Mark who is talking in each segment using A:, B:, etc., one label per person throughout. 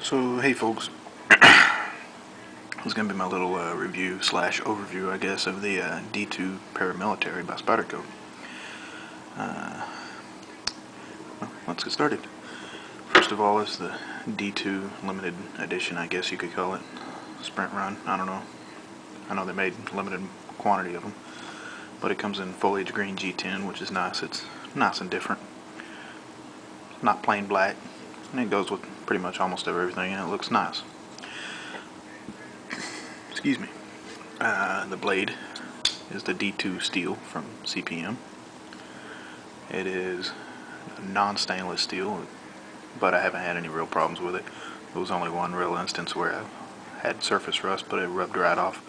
A: So hey folks, this is going to be my little review slash overview, I guess, of the D2 Paramilitary by Spyderco. Well, let's get started. First of all is the D2 limited edition, I guess you could call it. Sprint run, I don't know. I know they made limited quantity of them, but it comes in Foliage Green G10, which is nice. It's nice and different. Not plain black, and it goes with pretty much almost everything, and it looks nice. Excuse me. The blade is the D2 steel from CPM. It is non-stainless steel, but I haven't had any real problems with it. There was only one real instance where I had surface rust, but it rubbed right off.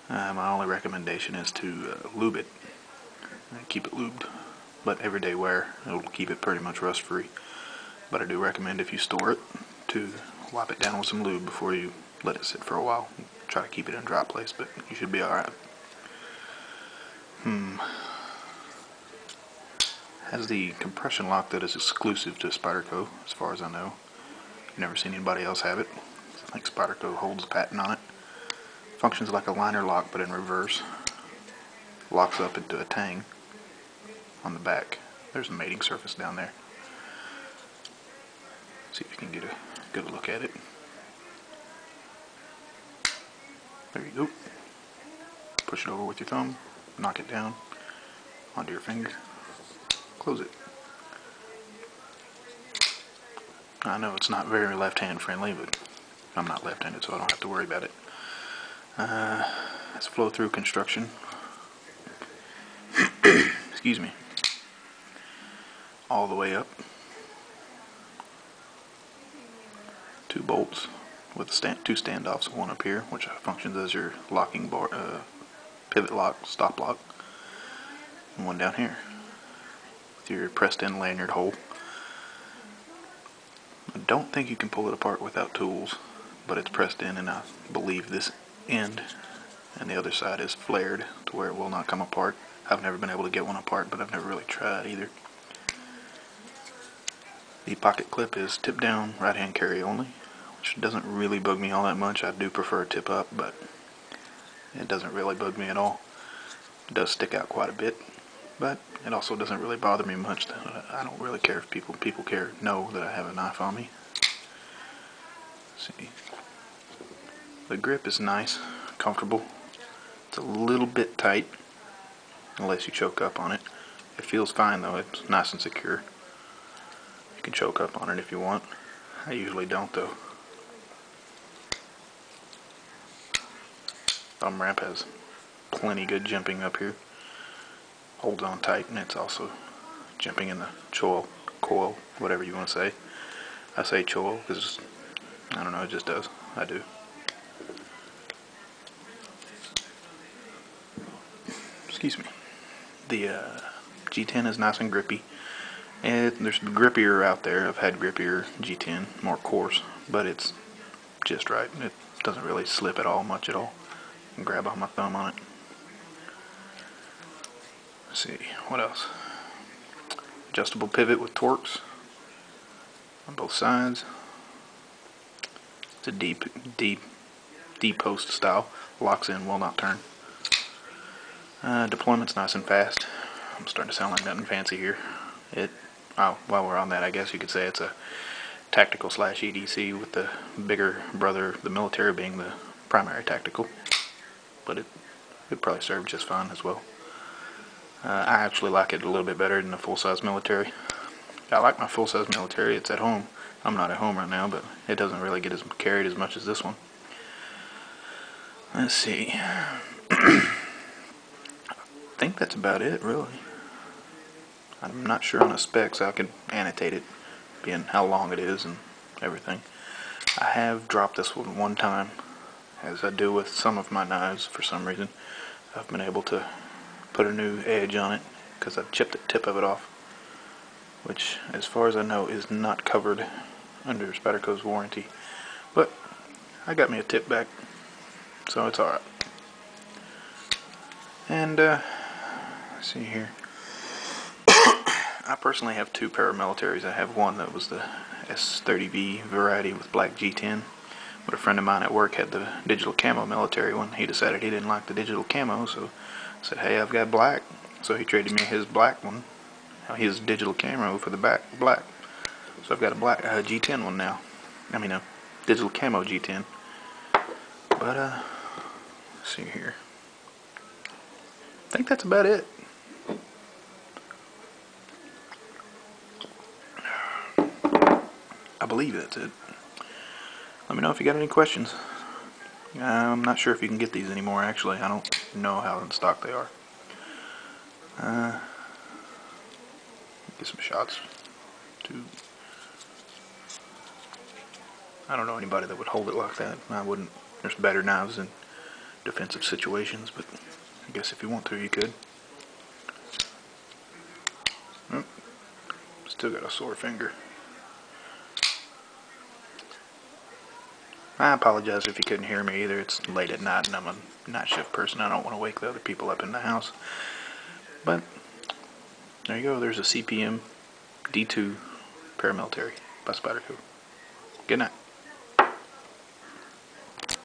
A: My only recommendation is to lube it. Keep it lubed, but everyday wear, it'll keep it pretty much rust free. But I do recommend, if you store it, to wipe it down with some lube before you let it sit for a while. Try to keep it in a dry place, but you should be alright. Has the compression lock that is exclusive to Spyderco, as far as I know. I've never seen anybody else have it. I think Spyderco holds a patent on it. Functions like a liner lock, but in reverse. Locks up into a tang on the back. There's a mating surface down there. See if you can get a good look at it. There you go. Push it over with your thumb, knock it down onto your finger, close it. I know it's not very left-hand friendly, but I'm not left-handed, so I don't have to worry about it. It's flow-through construction. Excuse me. All the way up. 2 bolts with two standoffs, one up here, which functions as your locking bar, pivot lock, stop lock, and one down here with your pressed-in lanyard hole. I don't think you can pull it apart without tools, but it's pressed in, and I believe this end and the other side is flared to where it will not come apart. I've never been able to get one apart, but I've never really tried either. The pocket clip is tip down, right hand carry only, which doesn't really bug me all that much. I do prefer tip up, but it doesn't really bug me at all. It does stick out quite a bit, but it also doesn't really bother me much. I don't really care if people know that I have a knife on me. Let's see. The grip is nice, comfortable. It's a little bit tight, unless you choke up on it. It feels fine though, it's nice and secure. You can choke up on it if you want. I usually don't though. Thumb ramp has plenty good jimping up here. Holds on tight, and it's also jimping in the coil, whatever you want to say. I say choil because, I don't know, it just does. I do. Excuse me. The G10 is nice and grippy. There's grippier out there. I've had grippier G10, more coarse, but it's just right. It doesn't really slip at all, much at all. I can grab on my thumb on it. Let's see, what else? Adjustable pivot with Torx on both sides. It's a D post style. Locks in, will not turn. Deployment's nice and fast. I'm starting to sound like nothing fancy here. While we're on that, I guess you could say it's a tactical slash EDC, with the bigger brother, the military, being the primary tactical. But it probably served just fine as well. I actually like it a little bit better than the full-size military. I like my full-size military. It's at home. I'm not at home right now, but it doesn't really get carried as much as this one. Let's see. I think that's about it, really. I'm not sure on the specs. I could annotate it, being how long it is and everything. I have dropped this one time, as I do with some of my knives. For some reason, I've been able to put a new edge on it because I've chipped the tip of it off, which, as far as I know, is not covered under Spyderco's warranty. But I got me a tip back, so it's alright. And let's see here. I personally have two paramilitaries. I have one that was the S30V variety with black G10, but a friend of mine at work had the digital camo military one. He decided he didn't like the digital camo, so I said, hey, I've got black. So he traded me his black one, his digital camo, for the black. So I've got a black G10 one now. I mean a digital camo G10. But let's see here. I think that's about it. I believe that's it. Let me know if you got any questions. I'm not sure if you can get these anymore, actually. I don't know how in stock they are. Get some shots. I don't know anybody that would hold it like that. I wouldn't. There's better knives in defensive situations, but I guess if you want to, you could. Oh, still got a sore finger. I apologize if you couldn't hear me either. It's late at night and I'm a night shift person. I don't want to wake the other people up in the house. But there you go. There's a CPM D2 Paramilitary by Spyderco. Good night.